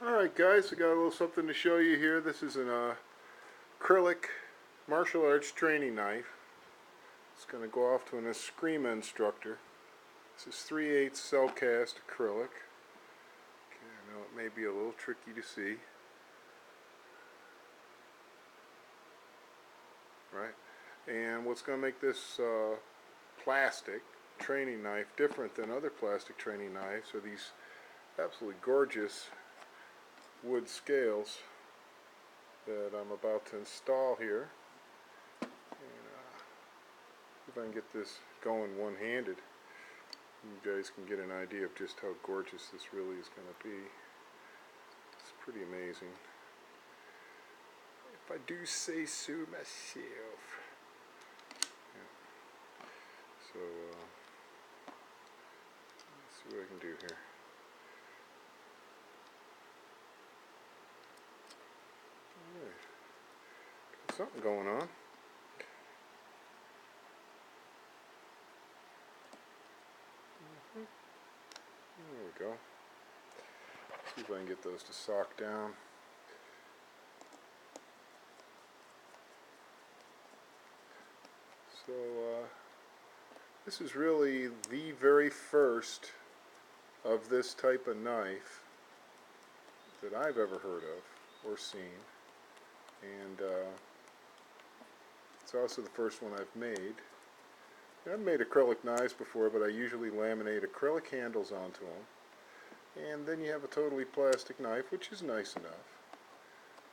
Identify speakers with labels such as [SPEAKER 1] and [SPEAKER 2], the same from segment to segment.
[SPEAKER 1] Alright guys, I got a little something to show you here. This is an acrylic martial arts training knife. It's going to go off to an Eskrima instructor. This is 3/8 cell cast acrylic. Okay, I know it may be a little tricky to see. Right? And what's going to make this plastic training knife different than other plastic training knives are these absolutely gorgeous wood scales that I'm about to install here. And if I can get this going one-handed, you guys can get an idea of just how gorgeous this really is going to be. It's pretty amazing, if I do say so myself. Yeah. So let's see what I can do here. Alright. Got something going on. There we go. See if I can get those to sock down. So this is really the very first of this type of knife that I've ever heard of or seen, and it's also the first one I've made. I've made acrylic knives before, but I usually laminate acrylic handles onto them, and then you have a totally plastic knife, which is nice enough.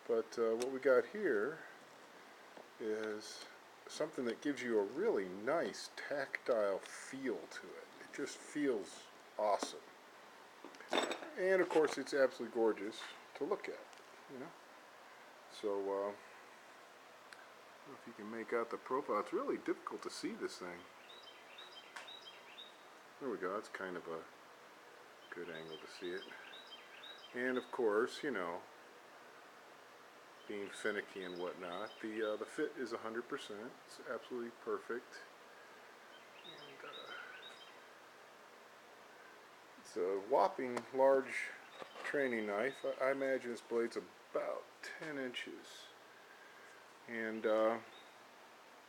[SPEAKER 1] But what we got here is something that gives you a really nice tactile feel to it. It just feels awesome. And of course it's absolutely gorgeous to look at, you know. So I don't know if you can make out the profile. It's really difficult to see this thing. There we go. That's kind of a good angle to see it. And of course, you know, being finicky and whatnot, the fit is 100%. It's absolutely perfect. And, it's a whopping large training knife. I imagine this blade's about 10 inches. And you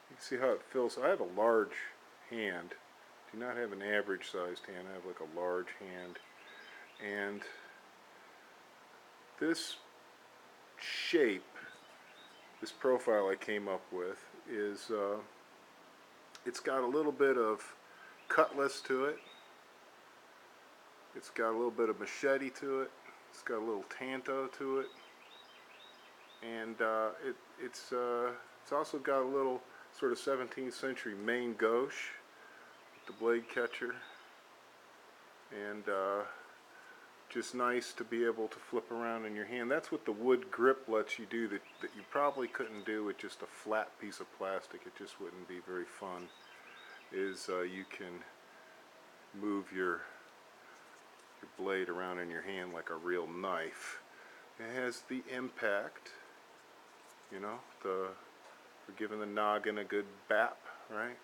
[SPEAKER 1] can see how it feels. I have a large hand. I do not have an average sized hand. I have like a large hand. And this shape, this profile I came up with is it's got a little bit of cutlass to it. It's got a little bit of machete to it. It's got a little tanto to it, and it's also got a little sort of 17th century main gauche with the blade catcher, and just nice to be able to flip around in your hand. That's what the wood grip lets you do that you probably couldn't do with just a flat piece of plastic. It just wouldn't be very fun. Is you can move your blade around in your hand like a real knife. It has the impact, you know, for giving the noggin a good bap, right?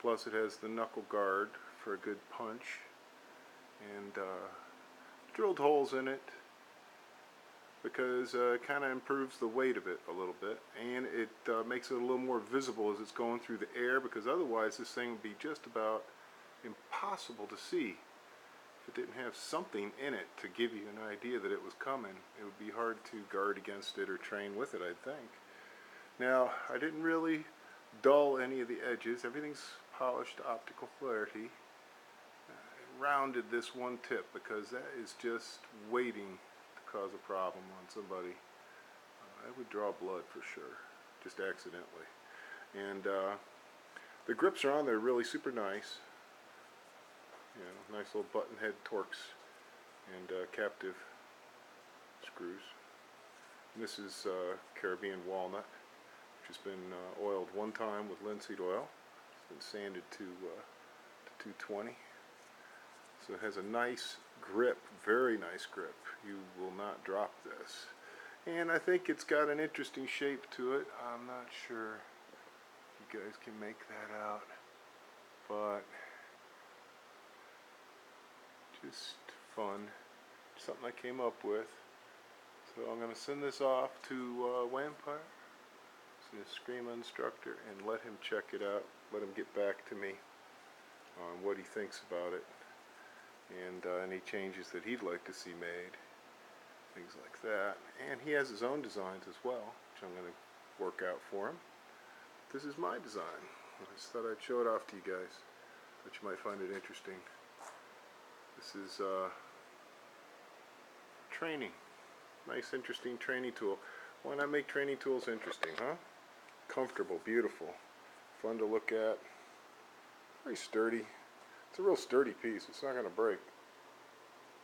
[SPEAKER 1] Plus it has the knuckle guard for a good punch, and drilled holes in it because it kind of improves the weight of it a little bit, and it makes it a little more visible as it's going through the air, because otherwise this thing would be just about impossible to see. If it didn't have something in it to give you an idea that it was coming, it would be hard to guard against it or train with it, I think. Now, I didn't really dull any of the edges. Everything's polished to optical clarity. I rounded this one tip because that is just waiting to cause a problem on somebody. I would draw blood for sure, just accidentally. And the grips are on there really super nice. You know, nice little button head Torx and captive screws. And this is Caribbean walnut, which has been oiled one time with linseed oil. It's been sanded to 220. So it has a nice grip, very nice grip. You will not drop this. And I think it's got an interesting shape to it. I'm not sure if you guys can make that out, but just fun. Something I came up with. So I'm going to send this off to Vampire, the Scream Instructor, and let him check it out. Let him get back to me on what he thinks about it, and any changes that he'd like to see made, things like that. And he has his own designs as well, which I'm going to work out for him. This is my design. I just thought I'd show it off to you guys, but you might find it interesting. This is training. Nice, interesting training tool. Why not make training tools interesting, huh? Comfortable, beautiful, fun to look at, very sturdy. It's a real sturdy piece. It's not going to break.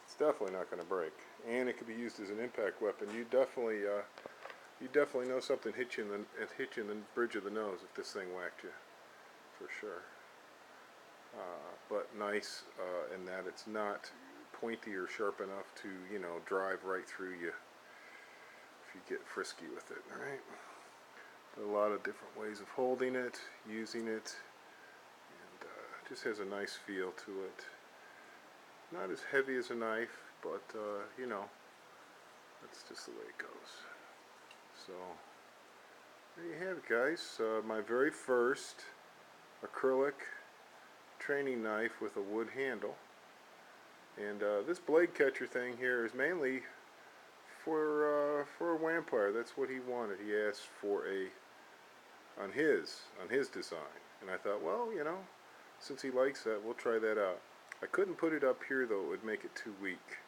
[SPEAKER 1] It's definitely not going to break. And it could be used as an impact weapon. You definitely know something hit you in the bridge of the nose if this thing whacked you, for sure. But nice in that it's not pointy or sharp enough to, you know, drive right through you if you get frisky with it. All right. But a lot of different ways of holding it, using it, and just has a nice feel to it. Not as heavy as a knife, but you know, that's just the way it goes. So there you have it, guys. My very first acrylic training knife with a wood handle. And this blade catcher thing here is mainly for a vampire. That's what he wanted. He asked for on his design, and I thought, well, you know, since he likes that, we'll try that out. I couldn't put it up here though; it would make it too weak.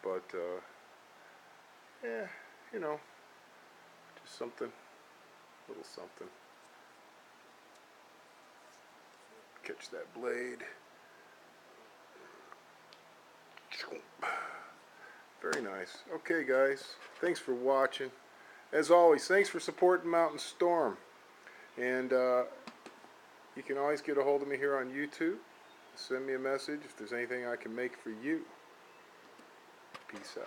[SPEAKER 1] But yeah, you know, just something, little something. Catch that blade. Very nice. Okay, guys, thanks for watching. As always, thanks for supporting Mountain Storm. And you can always get a hold of me here on YouTube. Send me a message if there's anything I can make for you. Peace out.